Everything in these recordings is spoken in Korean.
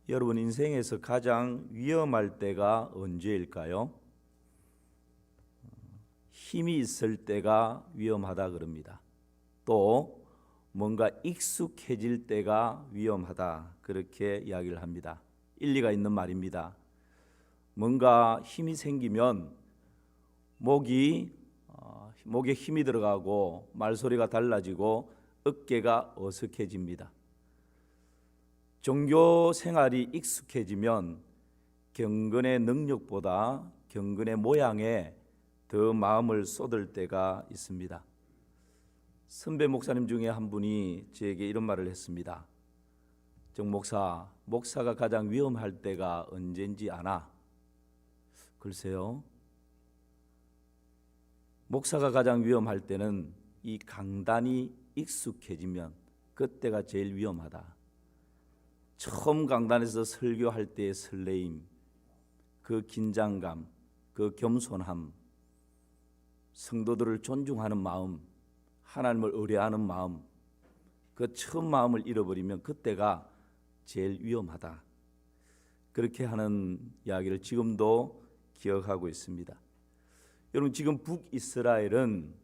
여러분 인생에서 가장 위험할 때가 언제일까요? 힘이 있을 때가 위험하다 그럽니다. 또 뭔가 익숙해질 때가 위험하다 그렇게 이야기를 합니다. 일리가 있는 말입니다. 뭔가 힘이 생기면 목에 힘이 들어가고 말소리가 달라지고 어깨가 어색해집니다. 종교 생활이 익숙해지면 경건의 능력보다 경건의 모양에 더 마음을 쏟을 때가 있습니다. 선배 목사님 중에 한 분이 저에게 이런 말을 했습니다. 정 목사, 목사가 가장 위험할 때가 언제인지 아나? 글쎄요. 목사가 가장 위험할 때는 이 강단이 익숙해지면 그때가 제일 위험하다. 처음 강단에서 설교할 때의 설레임, 그 긴장감, 그 겸손함, 성도들을 존중하는 마음, 하나님을 의뢰하는 마음, 그 처음 마음을 잃어버리면 그때가 제일 위험하다. 그렇게 하는 이야기를 지금도 기억하고 있습니다. 여러분, 지금 북이스라엘은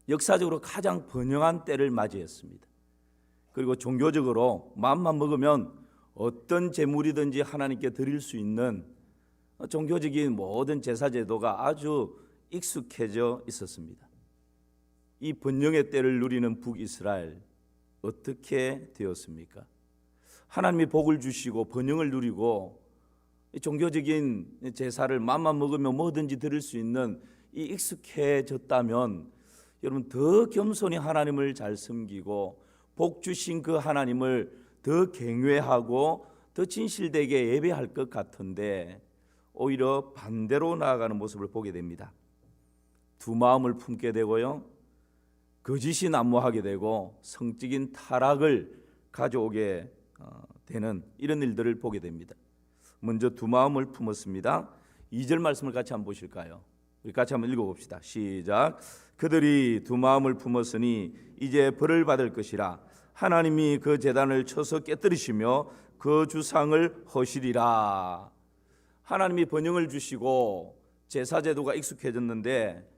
역사적으로 가장 번영한 때를 맞이했습니다. 그리고 종교적으로 마음만 먹으면 어떤 제물이든지 하나님께 드릴 수 있는 종교적인 모든 제사 제도가 아주 익숙해져 있었습니다. 이 번영의 때를 누리는 북이스라엘 어떻게 되었습니까? 하나님이 복을 주시고 번영을 누리고 종교적인 제사를 마음만 먹으면 뭐든지 드릴 수 있는 이 익숙해졌다면 여러분 더 겸손히 하나님을 잘 섬기고 복 주신 그 하나님을 더 경외하고 더 진실되게 예배할 것 같은데 오히려 반대로 나아가는 모습을 보게 됩니다. 두 마음을 품게 되고요, 거짓이 난무하게 되고 성적인 타락을 가져오게 되는 이런 일들을 보게 됩니다. 먼저 두 마음을 품었습니다. 2절 말씀을 같이 한번 보실까요? 우리 같이 한번 읽어봅시다. 시작. 그들이 두 마음을 품었으니 이제 벌을 받을 것이라. 하나님이 그 제단을 쳐서 깨뜨리시며 그 주상을 허시리라. 하나님이 번영을 주시고 제사 제도가 익숙해졌는데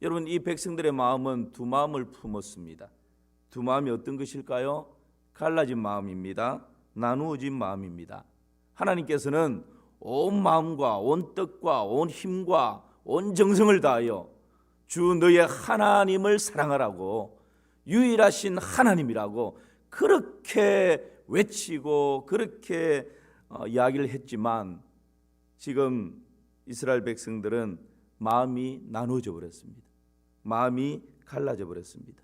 여러분 이 백성들의 마음은 두 마음을 품었습니다. 두 마음이 어떤 것일까요? 갈라진 마음입니다. 나누어진 마음입니다. 하나님께서는 온 마음과 온 뜻과 온 힘과 온 정성을 다하여 주 너의 하나님을 사랑하라고 유일하신 하나님이라고 그렇게 외치고 그렇게 이야기를 했지만 지금 이스라엘 백성들은 마음이 나누어져 버렸습니다. 마음이 갈라져 버렸습니다.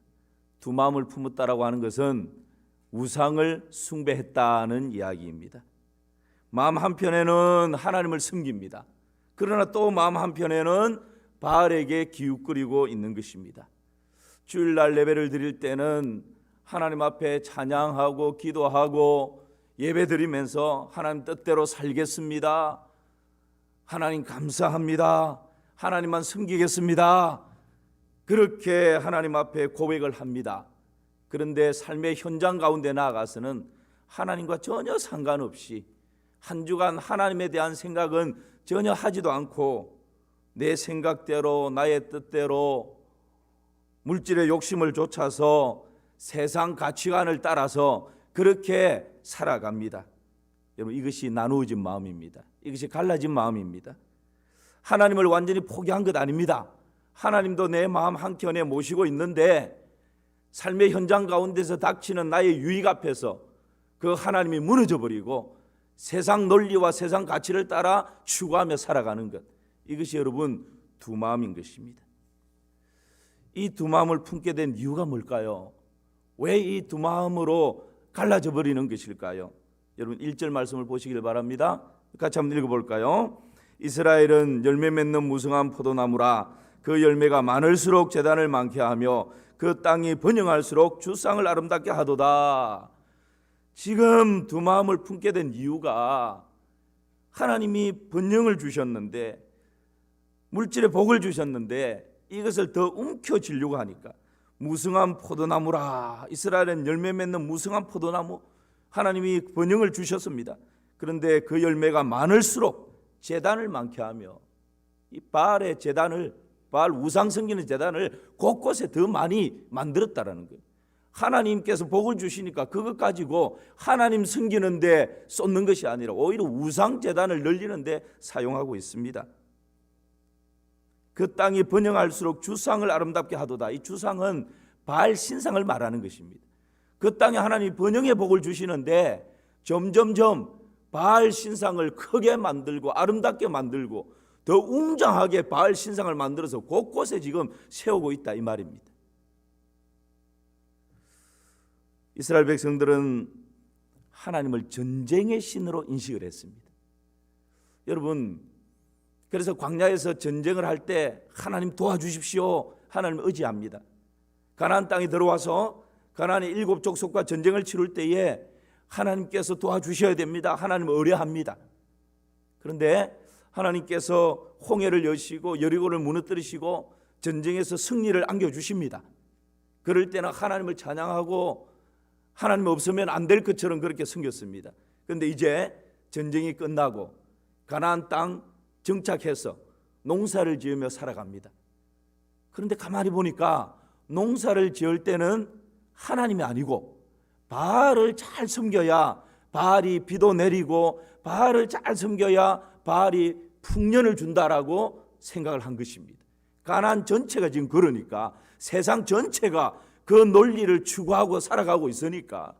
두 마음을 품었다라고 하는 것은 우상을 숭배했다는 이야기입니다. 마음 한편에는 하나님을 섬깁니다. 그러나 또 마음 한편에는 바알에게 기웃거리고 있는 것입니다. 주일날 예배를 드릴 때는 하나님 앞에 찬양하고 기도하고 예배드리면서 하나님 뜻대로 살겠습니다. 하나님 감사합니다. 하나님만 섬기겠습니다. 그렇게 하나님 앞에 고백을 합니다. 그런데 삶의 현장 가운데 나아가서는 하나님과 전혀 상관없이 한 주간 하나님에 대한 생각은 전혀 하지도 않고 내 생각대로 나의 뜻대로 물질의 욕심을 좇아서 세상 가치관을 따라서 그렇게 살아갑니다. 여러분 이것이 나누어진 마음입니다. 이것이 갈라진 마음입니다. 하나님을 완전히 포기한 것 아닙니다. 하나님도 내 마음 한켠에 모시고 있는데 삶의 현장 가운데서 닥치는 나의 유익 앞에서 그 하나님이 무너져 버리고 세상 논리와 세상 가치를 따라 추구하며 살아가는 것, 이것이 여러분 두 마음인 것입니다. 이 두 마음을 품게 된 이유가 뭘까요? 왜 이 두 마음으로 갈라져 버리는 것일까요? 여러분 1절 말씀을 보시길 바랍니다. 같이 한번 읽어볼까요? 이스라엘은 열매 맺는 무성한 포도나무라. 그 열매가 많을수록 제단을 많게 하며 그 땅이 번영할수록 주상을 아름답게 하도다. 지금 두 마음을 품게 된 이유가 하나님이 번영을 주셨는데 물질의 복을 주셨는데 이것을 더 움켜쥐려고 하니까 무성한 포도나무라. 이스라엘은 열매 맺는 무성한 포도나무, 하나님이 번영을 주셨습니다. 그런데 그 열매가 많을수록 제단을 많게 하며 이 바알의 제단을, 바알 우상 섬기는 제단을 곳곳에 더 많이 만들었다라는 거예요. 하나님께서 복을 주시니까 그것 가지고 하나님 섬기는데 쏟는 것이 아니라 오히려 우상 제단을 늘리는데 사용하고 있습니다. 그 땅이 번영할수록 주상을 아름답게 하도다. 이 주상은 바알 신상을 말하는 것입니다. 그 땅에 하나님이 번영의 복을 주시는데 점점점 바알 신상을 크게 만들고 아름답게 만들고 더 웅장하게 바알 신상을 만들어서 곳곳에 지금 세우고 있다 이 말입니다. 이스라엘 백성들은 하나님을 전쟁의 신으로 인식을 했습니다. 여러분, 그래서 광야에서 전쟁을 할 때 하나님 도와주십시오, 하나님을 의지합니다. 가나안 땅에 들어와서 가나안의 7 족속과 전쟁을 치룰 때에 하나님께서 도와주셔야 됩니다. 하나님을 의뢰합니다. 그런데 하나님께서 홍해를 여시고 여리고를 무너뜨리시고 전쟁에서 승리를 안겨주십니다. 그럴 때는 하나님을 찬양하고 하나님 없으면 안 될 것처럼 그렇게 섬겼습니다. 그런데 이제 전쟁이 끝나고 가나안 땅 정착해서 농사를 지으며 살아갑니다. 그런데 가만히 보니까 농사를 지을 때는 하나님이 아니고 바알을 잘 섬겨야 바알이 비도 내리고 바알을 잘 섬겨야 바알이 풍년을 준다라고 생각을 한 것입니다. 가나안 전체가 지금 그러니까 세상 전체가 그 논리를 추구하고 살아가고 있으니까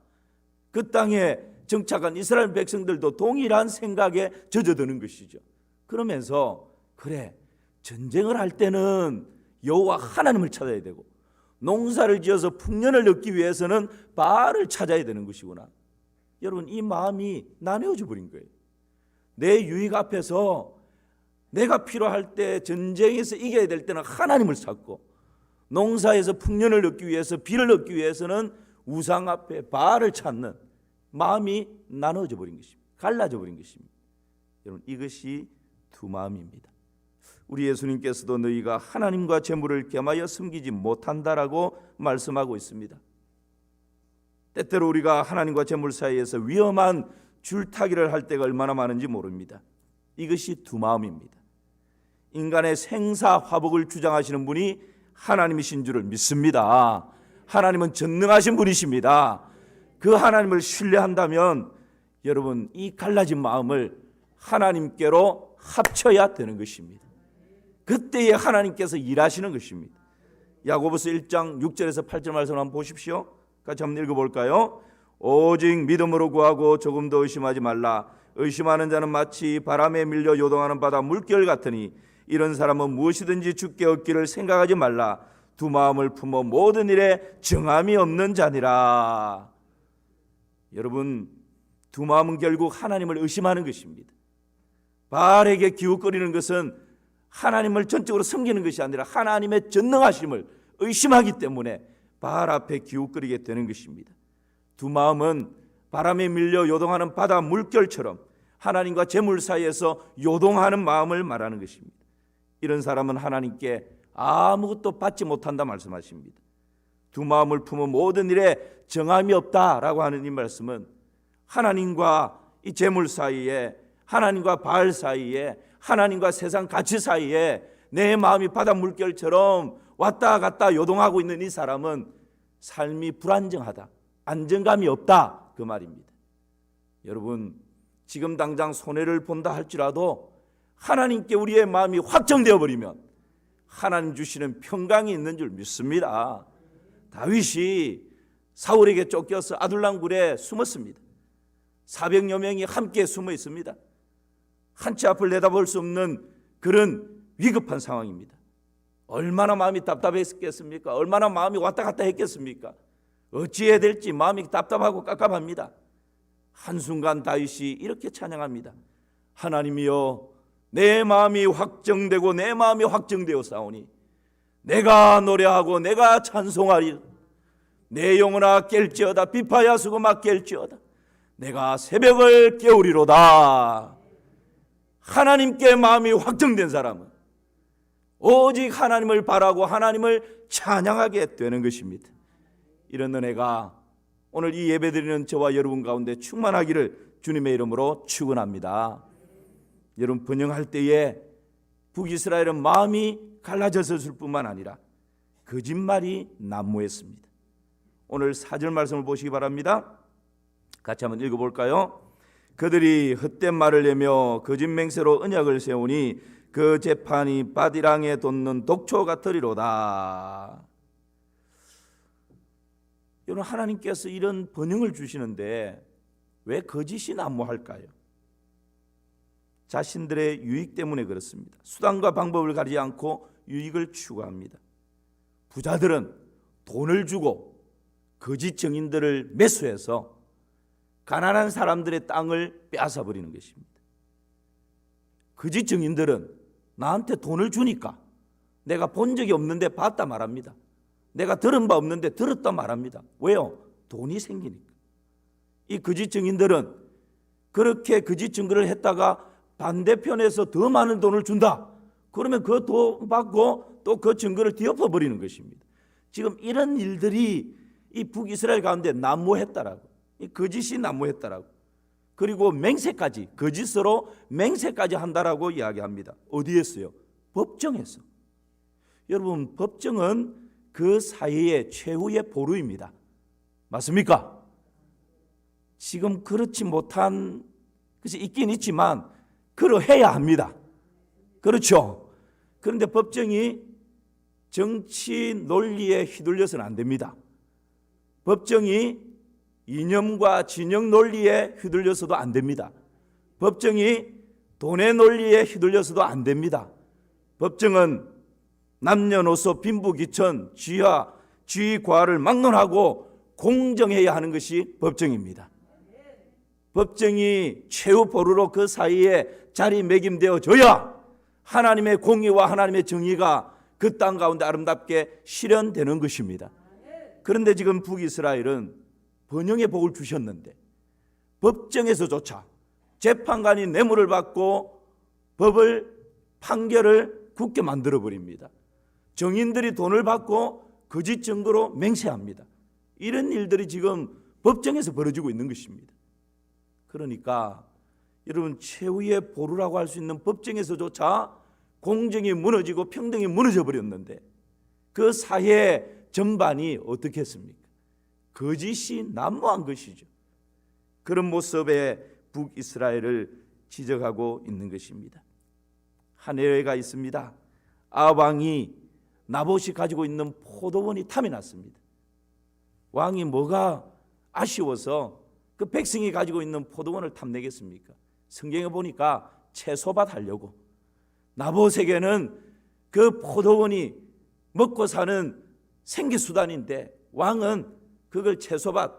그 땅에 정착한 이스라엘 백성들도 동일한 생각에 젖어드는 것이죠. 그러면서 그래, 전쟁을 할 때는 여호와 하나님을 찾아야 되고 농사를 지어서 풍년을 얻기 위해서는 바알을 찾아야 되는 것이구나. 여러분, 이 마음이 나뉘어져 버린 거예요. 내 유익 앞에서 내가 필요할 때 전쟁에서 이겨야 될 때는 하나님을 찾고 농사에서 풍년을 얻기 위해서 비를 얻기 위해서는 우상 앞에 바알을 찾는 마음이 나눠져 버린 것입니다. 갈라져 버린 것입니다. 여러분, 이것이 두 마음입니다. 우리 예수님께서도 너희가 하나님과 재물을 겸하여 섬기지 못한다라고 말씀하고 있습니다. 때때로 우리가 하나님과 재물 사이에서 위험한 줄타기를 할 때가 얼마나 많은지 모릅니다. 이것이 두 마음입니다. 인간의 생사화복을 주장하시는 분이 하나님이신 줄을 믿습니다. 하나님은 전능하신 분이십니다. 그 하나님을 신뢰한다면 여러분, 이 갈라진 마음을 하나님께로 합쳐야 되는 것입니다. 그때에 하나님께서 일하시는 것입니다. 야고보서 1장 6절에서 8절 말씀 한번 보십시오. 같이 한번 읽어볼까요? 오직 믿음으로 구하고 조금도 의심하지 말라. 의심하는 자는 마치 바람에 밀려 요동하는 바다 물결 같으니 이런 사람은 무엇이든지 주께 얻기를 생각하지 말라. 두 마음을 품어 모든 일에 정함이 없는 자니라. 여러분, 두 마음은 결국 하나님을 의심하는 것입니다. 바알에게 기웃거리는 것은 하나님을 전적으로 섬기는 것이 아니라 하나님의 전능하심을 의심하기 때문에 바알 앞에 기웃거리게 되는 것입니다. 두 마음은 바람에 밀려 요동하는 바다 물결처럼 하나님과 재물 사이에서 요동하는 마음을 말하는 것입니다. 이런 사람은 하나님께 아무것도 받지 못한다 말씀하십니다. 두 마음을 품어 모든 일에 정함이 없다라고 하는 이 말씀은 하나님과 이 재물 사이에, 하나님과 바알 사이에, 하나님과 세상 가치 사이에 내 마음이 바다 물결처럼 왔다 갔다 요동하고 있는 이 사람은 삶이 불안정하다, 안정감이 없다, 그 말입니다. 여러분, 지금 당장 손해를 본다 할지라도 하나님께 우리의 마음이 확정되어 버리면 하나님 주시는 평강이 있는 줄 믿습니다. 다윗이 사울에게 쫓겨서 아둘람 굴에 숨었습니다. 400여 명이 함께 숨어 있습니다. 한치 앞을 내다볼 수 없는 그런 위급한 상황입니다. 얼마나 마음이 답답했겠습니까? 얼마나 마음이 왔다 갔다 했겠습니까? 어찌해야 될지 마음이 답답하고 깝깝합니다. 한순간 다윗이 이렇게 찬양합니다. 하나님이여, 내 마음이 확정되고 내 마음이 확정되어 싸우니 내가 노래하고 내가 찬송하리. 내 영혼아 깰지어다. 비파야 수고마 깰지어다. 내가 새벽을 깨우리로다. 하나님께 마음이 확정된 사람은 오직 하나님을 바라고 하나님을 찬양하게 되는 것입니다. 이런 은혜가 오늘 이 예배드리는 저와 여러분 가운데 충만하기를 주님의 이름으로 축원합니다. 여러분, 번영할 때에 북이스라엘은 마음이 갈라졌을 뿐만 아니라 거짓말이 난무했습니다. 오늘 4절 말씀을 보시기 바랍니다. 같이 한번 읽어볼까요? 그들이 헛된 말을 내며 거짓 맹세로 언약을 세우니 그 재판이 바디랑에 돋는 독초 같으리로다. 여러분, 하나님께서 이런 번영을 주시는데 왜 거짓이 난무할까요? 자신들의 유익 때문에 그렇습니다. 수단과 방법을 가리지 않고 유익을 추구합니다. 부자들은 돈을 주고 거짓 증인들을 매수해서 가난한 사람들의 땅을 빼앗아 버리는 것입니다. 거짓 증인들은 나한테 돈을 주니까 내가 본 적이 없는데 봤다 말합니다. 내가 들은 바 없는데 들었다 말합니다. 왜요? 돈이 생기니까. 이 거짓 증인들은 그렇게 거짓 증거를 했다가 반대편에서 더 많은 돈을 준다. 그러면 그 돈 받고 또 그 증거를 뒤엎어 버리는 것입니다. 지금 이런 일들이 이 북이스라엘 가운데 난무했다라고. 이 거짓이 난무했다라고. 그리고 맹세까지, 거짓으로 맹세까지 한다라고 이야기합니다. 어디에서요? 법정에서. 여러분, 법정은 그 사회의 최후의 보루입니다. 맞습니까? 지금 그렇지 못한 것이 있긴 있지만 그러해야 합니다. 그렇죠? 그런데 법정이 정치 논리에 휘둘려서는 안 됩니다. 법정이 이념과 진영 논리에 휘둘려서도 안 됩니다. 법정이 돈의 논리에 휘둘려서도 안 됩니다. 법정은 남녀노소 빈부귀천 쥐와 쥐과를 막론하고 공정해야 하는 것이 법정입니다. 법정이 최후 보루로 그 사이에 자리매김되어져야 하나님의 공의와 하나님의 정의가 그 땅 가운데 아름답게 실현되는 것입니다. 그런데 지금 북이스라엘은 번영의 복을 주셨는데 법정에서조차 재판관이 뇌물을 받고 법을 판결을 굳게 만들어버립니다. 정인들이 돈을 받고 거짓 증거로 맹세합니다. 이런 일들이 지금 법정에서 벌어지고 있는 것입니다. 그러니까 여러분, 최후의 보루라고 할 수 있는 법정에서조차 공정이 무너지고 평등이 무너져 버렸는데 그 사회 전반이 어떻게 했습니까? 거짓이 난무한 것이죠. 그런 모습의 북이스라엘을 지적하고 있는 것입니다. 한 예가 있습니다. 아왕이 나봇이 가지고 있는 포도원이 탐이 났습니다. 왕이 뭐가 아쉬워서 그 백성이 가지고 있는 포도원을 탐내겠습니까? 성경에 보니까 채소밭 하려고. 나봇에게는 그 포도원이 먹고 사는 생계수단인데 왕은 그걸 채소밭,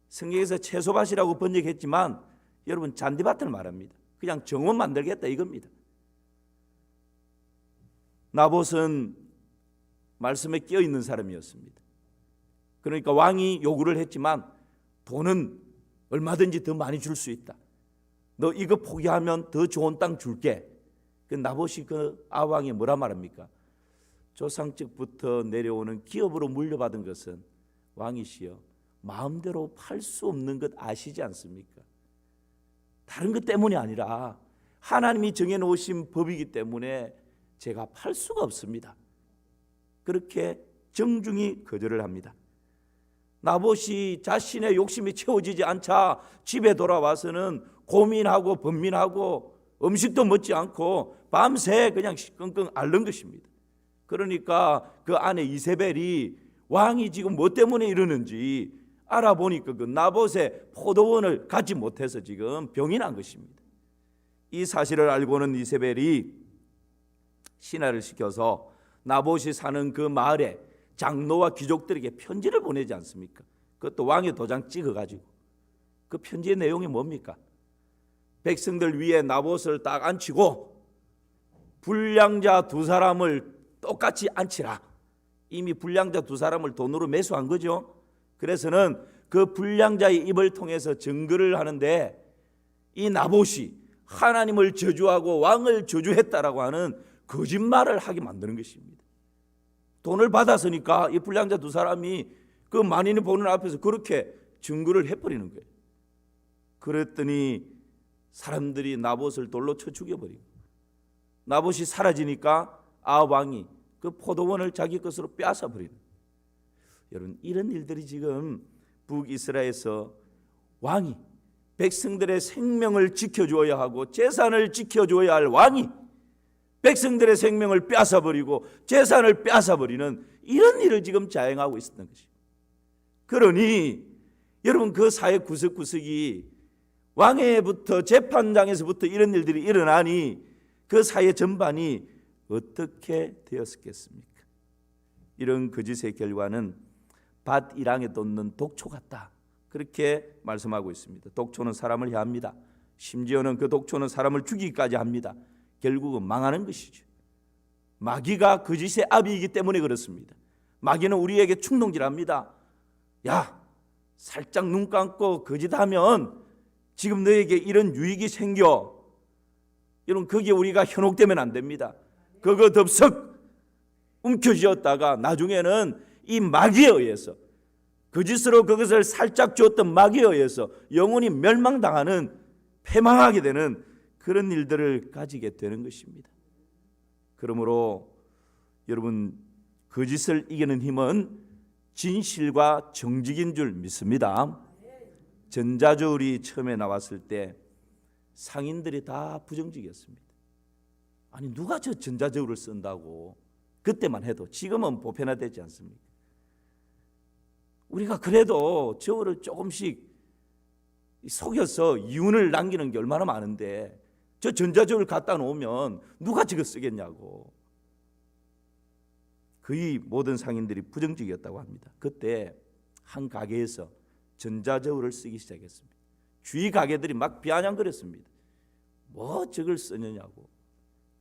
성경에서 채소밭이라고 번역했지만 여러분 잔디밭을 말합니다. 그냥 정원 만들겠다 이겁니다. 나봇은 말씀에 끼어있는 사람이었습니다. 그러니까 왕이 요구를 했지만 돈은 얼마든지 더 많이 줄 수 있다. 너 이거 포기하면 더 좋은 땅 줄게. 그 나봇이 그 아왕이 뭐라 말합니까? 조상적부터 내려오는 기업으로 물려받은 것은 왕이시여 마음대로 팔 수 없는 것 아시지 않습니까? 다른 것 때문이 아니라 하나님이 정해놓으신 법이기 때문에 제가 팔 수가 없습니다. 그렇게 정중히 거절을 합니다. 나봇이 자신의 욕심이 채워지지 않자 집에 돌아와서는 고민하고 번민하고 음식도 먹지 않고 밤새 그냥 끙끙 앓는 것입니다. 그러니까 그 아내 이세벨이 왕이 지금 뭐 때문에 이러는지 알아보니까 그 나봇의 포도원을 갖지 못해서 지금 병이 난 것입니다. 이 사실을 알고는 이세벨이 신하를 시켜서 나봇이 사는 그 마을에 장로와 귀족들에게 편지를 보내지 않습니까? 그것도 왕의 도장 찍어가지고. 그 편지의 내용이 뭡니까? 백성들 위에 나봇을 딱 앉히고 불량자 두 사람을 똑같이 앉히라. 이미 불량자 두 사람을 돈으로 매수한 거죠. 그래서는 그 불량자의 입을 통해서 증거를 하는데 이 나봇이 하나님을 저주하고 왕을 저주했다라고 하는 거짓말을 하게 만드는 것입니다. 돈을 받았으니까 이 불량자 두 사람이 그 만인이 보는 앞에서 그렇게 증거를 해버리는 거예요. 그랬더니 사람들이 나봇을 돌로 쳐 죽여버리고, 나봇이 사라지니까 왕이 그 포도원을 자기 것으로 빼앗아버리는. 여러분, 이런 일들이 지금 북이스라엘에서 왕이 백성들의 생명을 지켜줘야 하고 재산을 지켜줘야 할 왕이 백성들의 생명을 빼앗아버리고 재산을 빼앗아버리는 이런 일을 지금 자행하고 있었던 것입니다. 그러니 여러분, 그 사회 구석구석이 왕회부터 재판장에서부터 이런 일들이 일어나니 그 사회 전반이 어떻게 되었겠습니까? 이런 거짓의 결과는 밭 일항에 돋는 독초 같다, 그렇게 말씀하고 있습니다. 독초는 사람을 해합니다. 심지어는 그 독초는 사람을 죽이기까지 합니다. 결국은 망하는 것이죠. 마귀가 거짓의 아비이기 때문에 그렇습니다. 마귀는 우리에게 충동질합니다. 야, 살짝 눈 감고 거짓하면 지금 너에게 이런 유익이 생겨. 여러분, 거기에 우리가 현혹되면 안 됩니다. 그거 덥석 움켜쥐었다가 나중에는 이 마귀에 의해서, 거짓으로 그것을 살짝 주었던 마귀에 의해서 영혼이 멸망당하는, 패망하게 되는 그런 일들을 가지게 되는 것입니다. 그러므로 여러분, 거짓을 이기는 힘은 진실과 정직인 줄 믿습니다. 전자저울이 처음에 나왔을 때 상인들이 다 부정직이었습니다. 아니, 누가 저 전자저울을 쓴다고. 그때만 해도. 지금은 보편화되지 않습니까? 우리가 그래도 저울을 조금씩 속여서 이윤을 남기는 게 얼마나 많은데 저 전자저울 갖다 놓으면 누가 저거 쓰겠냐고. 거의 모든 상인들이 부정직이었다고 합니다. 그때 한 가게에서 전자저울을 쓰기 시작했습니다. 주위 가게들이 막 비아냥거렸습니다. 뭐 저걸 쓰느냐고.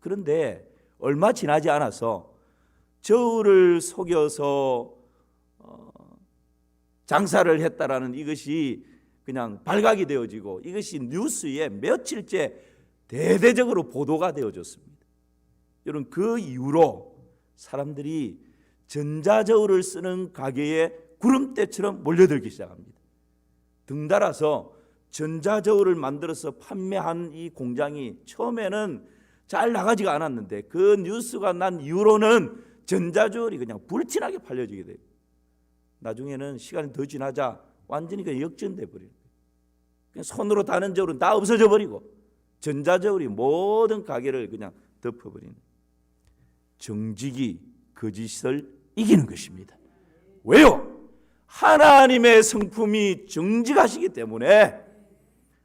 그런데 얼마 지나지 않아서 저울을 속여서 장사를 했다라는 이것이 그냥 발각이 되어지고 이것이 뉴스에 며칠째 대대적으로 보도가 되어졌습니다. 여러분, 그 이후로 사람들이 전자저울을 쓰는 가게에 구름대처럼 몰려들기 시작합니다. 등달아서 전자저울을 만들어서 판매한 이 공장이 처음에는 잘 나가지가 않았는데 그 뉴스가 난 이후로는 전자저울이 그냥 불티나게 팔려지게 돼요. 나중에는 시간이 더 지나자 완전히 그냥 역전돼 버리는 거예요. 그냥 손으로 다는 저울은 다 없어져 버리고 전자저울이 모든 가게를 그냥 덮어버리는. 정직이 거짓을 이기는 것입니다. 왜요? 하나님의 성품이 정직하시기 때문에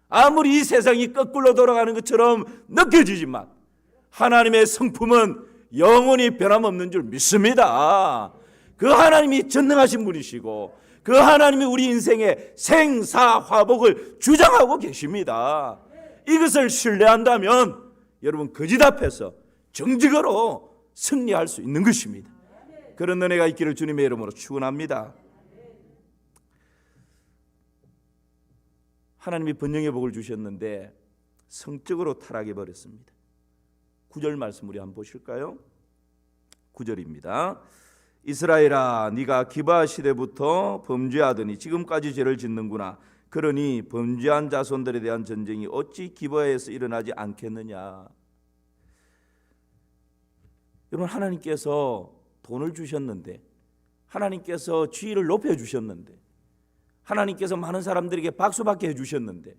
아무리 이 세상이 거꾸로 돌아가는 것처럼 느껴지지만 하나님의 성품은 영원히 변함없는 줄 믿습니다. 그 하나님이 전능하신 분이시고 그 하나님이 우리 인생의 생사화복을 주장하고 계십니다. 이것을 신뢰한다면 여러분, 거짓 앞에서 정직으로 승리할 수 있는 것입니다. 그런 은혜가 있기를 주님의 이름으로 축원합니다. 하나님이 번영의 복을 주셨는데 성적으로 타락해 버렸습니다. 9절 말씀 우리 한번 보실까요? 9절입니다. 이스라엘아, 네가 기브아 시대부터 범죄하더니 지금까지 죄를 짓는구나. 그러니 범죄한 자손들에 대한 전쟁이 어찌 기브아에서 일어나지 않겠느냐. 여러분, 하나님께서 돈을 주셨는데, 하나님께서 지위를 높여주셨는데, 하나님께서 많은 사람들에게 박수받게 해주셨는데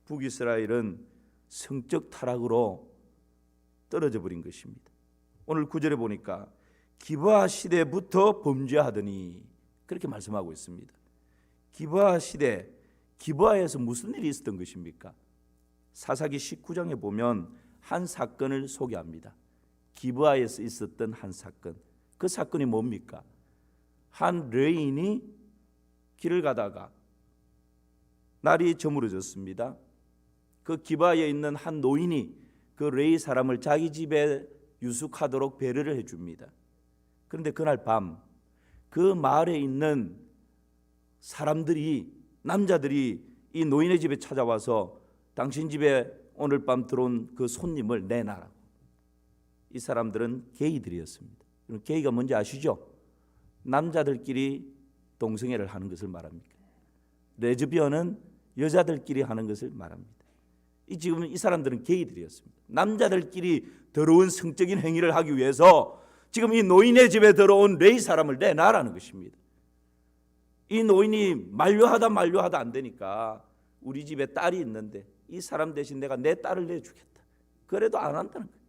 북이스라엘은 성적 타락으로 떨어져 버린 것입니다. 오늘 9절에 보니까 기브아 시대부터 범죄하더니 그렇게 말씀하고 있습니다. 기브아 시대, 기브아에서 무슨 일이 있었던 것입니까? 사사기 19장에 보면 한 사건을 소개합니다. 기브아에서 있었던 한 사건. 그 사건이 뭡니까? 한 레인이 길을 가다가 날이 저물어졌습니다. 그 기브아에 있는 한 노인이 그 레이 사람을 자기 집에 유숙하도록 배려를 해줍니다. 그런데 그날 밤 그 마을에 있는 사람들이, 남자들이 이 노인의 집에 찾아와서 당신 집에 오늘 밤 들어온 그 손님을 내놔라고. 이 사람들은 게이들이었습니다. 게이가 뭔지 아시죠? 남자들끼리 동성애를 하는 것을 말합니다. 레즈비언은 여자들끼리 하는 것을 말합니다. 지금 이 사람들은 게이들이었습니다. 남자들끼리 더러운 성적인 행위를 하기 위해서 지금 이 노인의 집에 들어온 레이 사람을 내놔라는 것입니다. 이 노인이 만류하다 안 되니까 우리 집에 딸이 있는데 이 사람 대신 내가 내 딸을 내주겠다. 그래도 안 한다는 거예요.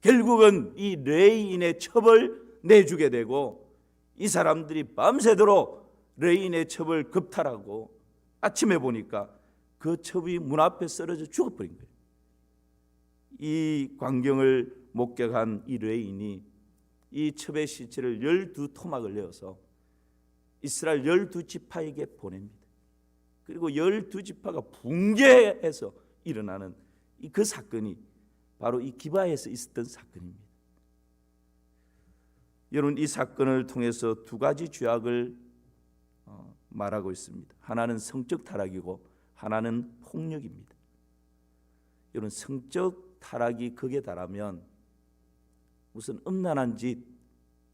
결국은 이 레이인의 첩을 내주게 되고 이 사람들이 밤새도록 레이인의 첩을 겁탈하고 아침에 보니까 그 첩이 문 앞에 쓰러져 죽어버린 거예요. 이 광경을 목격한 이 레이인이 이 첩의 시체를 12토막을 내어서 이스라엘 12지파에게 보냅니다. 그리고 12지파가 붕괴해서 일어나는 그 사건이 바로 이 기바에서 있었던 사건입니다. 여러분, 이 사건을 통해서 두 가지 죄악을 말하고 있습니다. 하나는 성적 타락이고 하나는 폭력입니다. 여러분, 성적 타락이 극에 달하면 무슨 음란한 짓,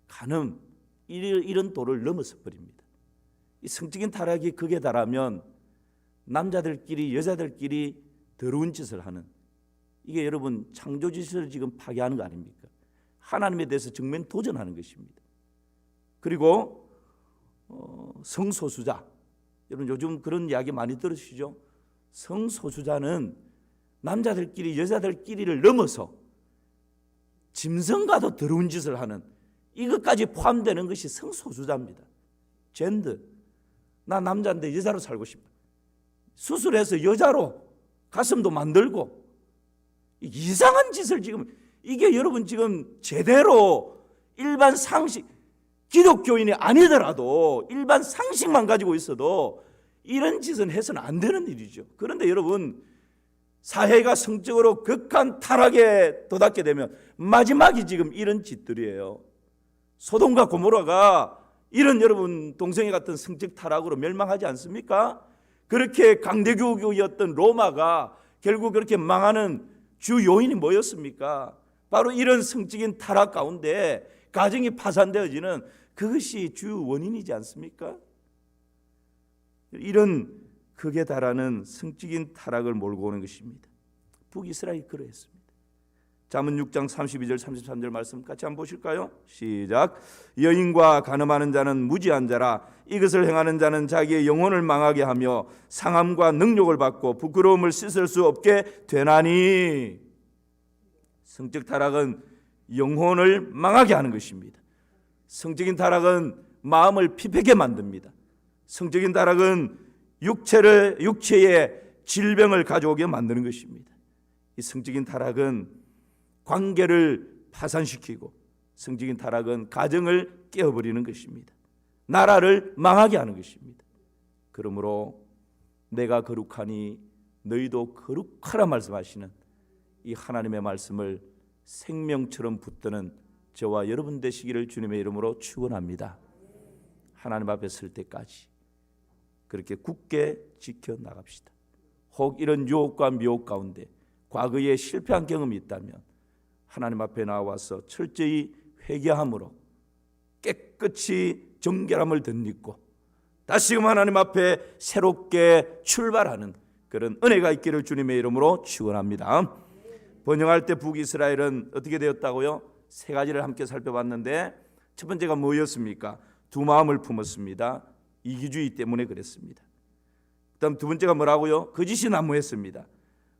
간음 이런 도를 넘어서 버립니다. 이 성적인 타락이 극에 달하면 남자들끼리 여자들끼리 더러운 짓을 하는, 이게 여러분 창조 질서를 지금 파괴하는 거 아닙니까? 하나님에 대해서 정면 도전하는 것입니다. 그리고 성소수자, 여러분 요즘 그런 이야기 많이 들으시죠? 성소수자는 남자들끼리 여자들끼리를 넘어서 짐승과도 더러운 짓을 하는, 이것까지 포함되는 것이 성소수자입니다. 젠더, 나 남자인데 여자로 살고 싶다. 수술해서 여자로 가슴도 만들고 이상한 짓을 지금, 이게 여러분 지금 제대로 일반 상식, 기독교인이 아니더라도 일반 상식만 가지고 있어도 이런 짓은 해서는 안 되는 일이죠. 그런데 여러분, 사회가 성적으로 극한 타락에 도닫게 되면 마지막이 지금 이런 짓들이에요. 소돔과 고모라가 이런 여러분 동성애 같은 성적 타락으로 멸망하지 않습니까? 그렇게 강대국이었던 로마가 결국 그렇게 망하는 주 요인이 뭐였습니까? 바로 이런 성적인 타락 가운데 가정이 파산되어지는 그것이 주 원인이지 않습니까? 이런 극에 달하는 성적인 타락을 몰고 오는 것입니다. 북이스라엘이 그러했습니다. 잠언 6장 32절 33절 말씀 같이 한번 보실까요? 시작. 여인과 간음하는 자는 무지한 자라. 이것을 행하는 자는 자기의 영혼을 망하게 하며 상함과 능욕을 받고 부끄러움을 씻을 수 없게 되나니. 성적 타락은 영혼을 망하게 하는 것입니다. 성적인 타락은 마음을 피폐게 만듭니다. 성적인 타락은 육체의 질병을 가져오게 만드는 것입니다. 이 성적인 타락은 관계를 파산시키고, 성적인 타락은 가정을 깨어버리는 것입니다. 나라를 망하게 하는 것입니다. 그러므로 내가 거룩하니 너희도 거룩하라 말씀하시는 이 하나님의 말씀을 생명처럼 붙드는 저와 여러분 되시기를 주님의 이름으로 축원합니다. 하나님 앞에 설 때까지 그렇게 굳게 지켜나갑시다. 혹 이런 유혹과 미혹 가운데 과거에 실패한 경험이 있다면 하나님 앞에 나와서 철저히 회개함으로 깨끗이 정결함을 덧입고 다시금 하나님 앞에 새롭게 출발하는 그런 은혜가 있기를 주님의 이름으로 축원합니다. 번영할 때 북이스라엘은 어떻게 되었다고요? 세 가지를 함께 살펴봤는데 첫 번째가 뭐였습니까? 두 마음을 품었습니다. 이기주의 때문에 그랬습니다. 그다음 두 번째가 뭐라고요? 거짓이 난무했습니다.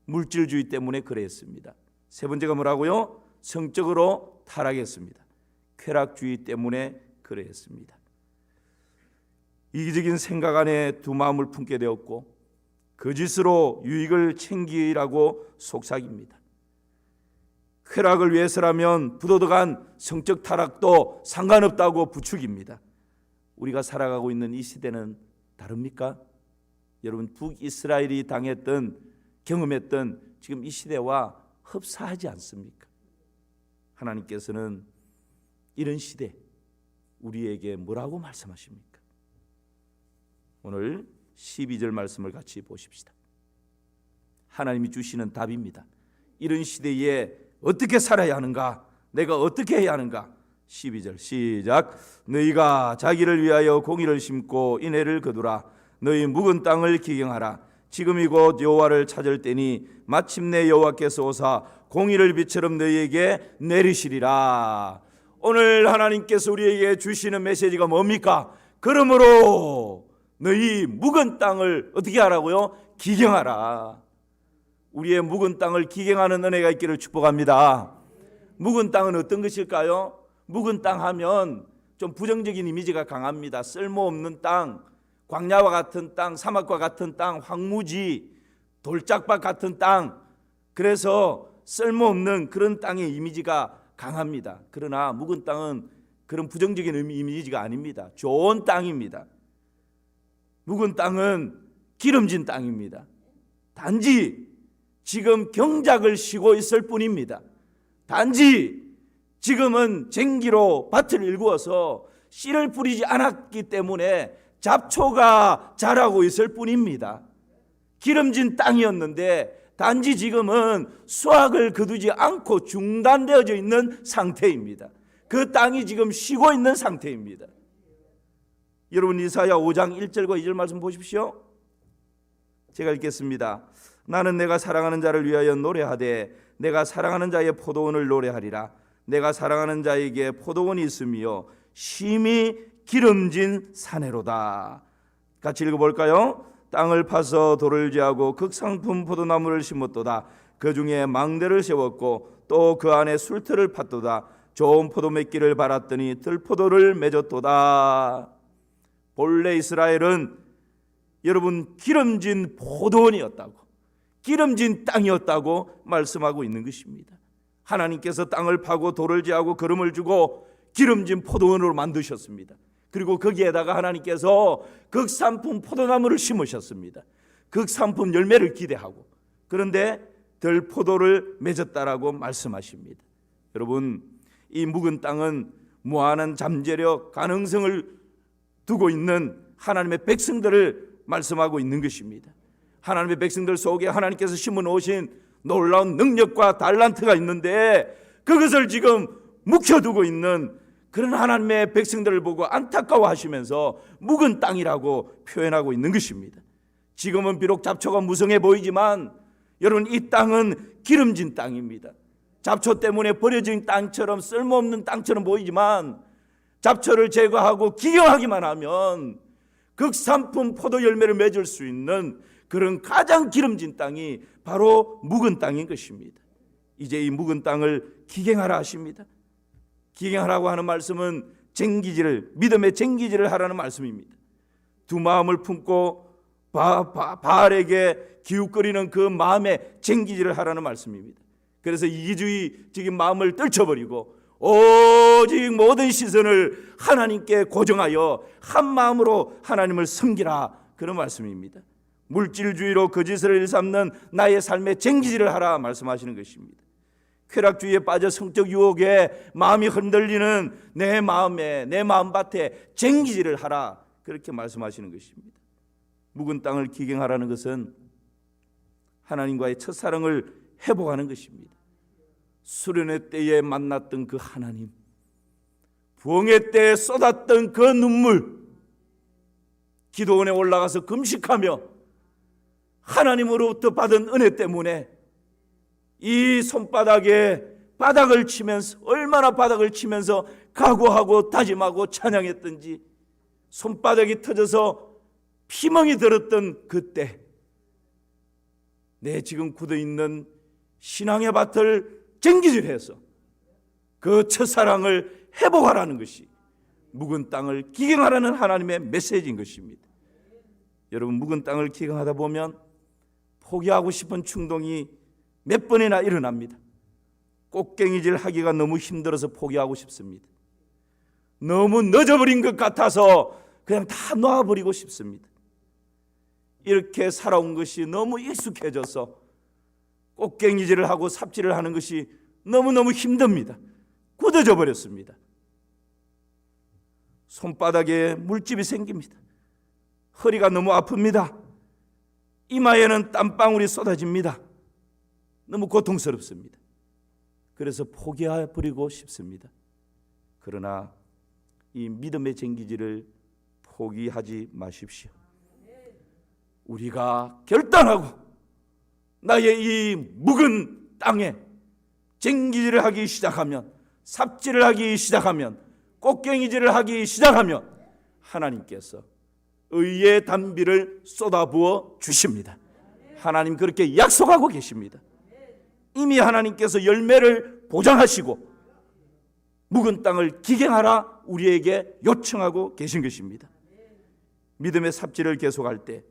물질주의 때문에 그랬습니다. 세 번째가 뭐라고요? 성적으로 타락했습니다. 쾌락주의 때문에 그랬습니다. 이기적인 생각 안에 두 마음을 품게 되었고 거짓으로 유익을 챙기라고 속삭입니다. 쾌락을 위해서라면 부도덕한 성적 타락도 상관없다고 부추깁니다. 우리가 살아가고 있는 이 시대는 다릅니까? 여러분, 북이스라엘이 당했던, 경험했던 지금 이 시대와 흡사하지 않습니까? 하나님께서는 이런 시대 우리에게 뭐라고 말씀하십니까? 오늘 12절 말씀을 같이 보십시다. 하나님이 주시는 답입니다. 이런 시대에 어떻게 살아야 하는가? 내가 어떻게 해야 하는가? 12절 시작. 너희가 자기를 위하여 공의를 심고 인애를 거두라. 너희 묵은 땅을 기경하라. 지금이 곧 여호와를 찾을 때니 마침내 여호와께서 오사 공의를 비처럼 너희에게 내리시리라. 오늘 하나님께서 우리에게 주시는 메시지가 뭡니까? 그러므로 너희 묵은 땅을 어떻게 하라고요? 기경하라. 우리의 묵은 땅을 기경하는 은혜가 있기를 축복합니다. 묵은 땅은 어떤 것일까요? 묵은 땅 하면 좀 부정적인 이미지가 강합니다. 쓸모없는 땅, 광야와 같은 땅, 사막과 같은 땅, 황무지, 돌짝밭 같은 땅, 그래서 쓸모없는 그런 땅의 이미지가 강합니다. 그러나 묵은 땅은 그런 부정적인 이미지가 아닙니다. 좋은 땅입니다. 묵은 땅은 기름진 땅입니다. 단지 지금 경작을 쉬고 있을 뿐입니다. 단지 지금은 쟁기로 밭을 일구어서 씨를 뿌리지 않았기 때문에 잡초가 자라고 있을 뿐입니다. 기름진 땅이었는데 단지 지금은 수확을 거두지 않고 중단되어져 있는 상태입니다. 그 땅이 지금 쉬고 있는 상태입니다. 여러분 이사야 5장 1절과 2절 말씀 보십시오. 제가 읽겠습니다. 나는 내가 사랑하는 자를 위하여 노래하되 내가 사랑하는 자의 포도원을 노래하리라. 내가 사랑하는 자에게 포도원이 있으며 심히 기름진 사내로다. 같이 읽어볼까요? 땅을 파서 돌을 제하고 극상품 포도나무를 심었도다. 그 중에 망대를 세웠고 또 그 안에 술틀을 팠도다. 좋은 포도 맺기를 바랐더니 들포도를 맺었도다. 본래 이스라엘은 여러분 기름진 포도원이었다고, 기름진 땅이었다고 말씀하고 있는 것입니다. 하나님께서 땅을 파고 돌을 제하고 거름을 주고 기름진 포도원으로 만드셨습니다. 그리고 거기에다가 하나님께서 극산품 포도나무를 심으셨습니다. 극산품 열매를 기대하고, 그런데 들포도를 맺었다라고 말씀하십니다. 여러분 이 묵은 땅은 무한한 잠재력 가능성을 두고 있는 하나님의 백성들을 말씀하고 있는 것입니다. 하나님의 백성들 속에 하나님께서 심어 놓으신 놀라운 능력과 달란트가 있는데 그것을 지금 묵혀두고 있는 그런 하나님의 백성들을 보고 안타까워하시면서 묵은 땅이라고 표현하고 있는 것입니다. 지금은 비록 잡초가 무성해 보이지만 여러분 이 땅은 기름진 땅입니다. 잡초 때문에 버려진 땅처럼 쓸모없는 땅처럼 보이지만 잡초를 제거하고 기경하기만 하면 극산품 포도 열매를 맺을 수 있는 그런 가장 기름진 땅이 바로 묵은 땅인 것입니다. 이제 이 묵은 땅을 기경하라 하십니다. 기경하라고 하는 말씀은 쟁기질을, 믿음의 쟁기질을 하라는 말씀입니다. 두 마음을 품고 바알에게 기웃거리는 그 마음의 쟁기질을 하라는 말씀입니다. 그래서 이기주의적인 마음을 떨쳐버리고 오직 모든 시선을 하나님께 고정하여 한 마음으로 하나님을 섬기라, 그런 말씀입니다. 물질주의로 거짓을 일삼는 나의 삶에 쟁기질을 하라 말씀하시는 것입니다. 쾌락주의에 빠져 성적 유혹에 마음이 흔들리는 내 마음에, 내 마음밭에 쟁기질을 하라, 그렇게 말씀하시는 것입니다. 묵은 땅을 기경하라는 것은 하나님과의 첫사랑을 회복하는 것입니다. 수련회 때에 만났던 그 하나님, 부흥회 때에 쏟았던 그 눈물, 기도원에 올라가서 금식하며 하나님으로부터 받은 은혜 때문에 이 손바닥에 바닥을 치면서, 얼마나 바닥을 치면서 각오하고 다짐하고 찬양했던지, 손바닥이 터져서 피멍이 들었던 그때 내 지금 굳어있는 신앙의 밭을 쟁기질해서 그 첫사랑을 회복하라는 것이 묵은 땅을 기경하라는 하나님의 메시지인 것입니다. 여러분 묵은 땅을 기경하다 보면 포기하고 싶은 충동이 몇 번이나 일어납니다. 꽃갱이질 하기가 너무 힘들어서 포기하고 싶습니다. 너무 늦어버린 것 같아서 그냥 다 놔버리고 싶습니다. 이렇게 살아온 것이 너무 익숙해져서 꽃갱이질을 하고 삽질을 하는 것이 너무너무 힘듭니다. 굳어져 버렸습니다. 손바닥에 물집이 생깁니다. 허리가 너무 아픕니다. 이마에는 땀방울이 쏟아집니다. 너무 고통스럽습니다. 그래서 포기해버리고 싶습니다. 그러나 이 믿음의 쟁기질을 포기하지 마십시오. 우리가 결단하고 나의 이 묵은 땅에 쟁기질을 하기 시작하면, 삽질을 하기 시작하면, 꽃갱이질을 하기 시작하면 하나님께서 의의 단비를 쏟아부어 주십니다. 하나님 그렇게 약속하고 계십니다. 이미 하나님께서 열매를 보장하시고 묵은 땅을 기경하라 우리에게 요청하고 계신 것입니다. 믿음의 삽질을 계속할 때,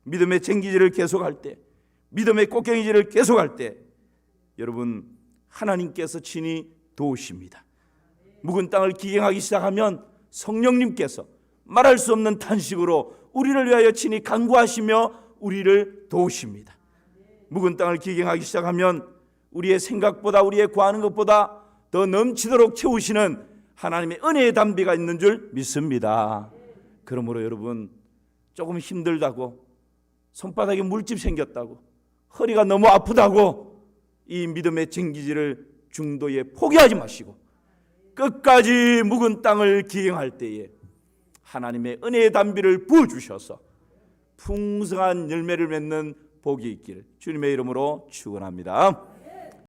믿음의 쟁기질을 계속할 때, 믿음의 꽃갱이질을 계속할 때 여러분 하나님께서 친히 도우십니다. 묵은 땅을 기경하기 시작하면 성령님께서 말할 수 없는 탄식으로 우리를 위하여 친히 간구하시며 우리를 도우십니다. 묵은 땅을 기경하기 시작하면 우리의 생각보다, 우리의 구하는 것보다 더 넘치도록 채우시는 하나님의 은혜의 담비가 있는 줄 믿습니다. 그러므로 여러분 조금 힘들다고, 손바닥에 물집 생겼다고, 허리가 너무 아프다고 이 믿음의 쟁기질을 중도에 포기하지 마시고 끝까지 묵은 땅을 기경할 때에 하나님의 은혜의 담비를 부어주셔서 풍성한 열매를 맺는 복이 있기를 주님의 이름으로 축원합니다.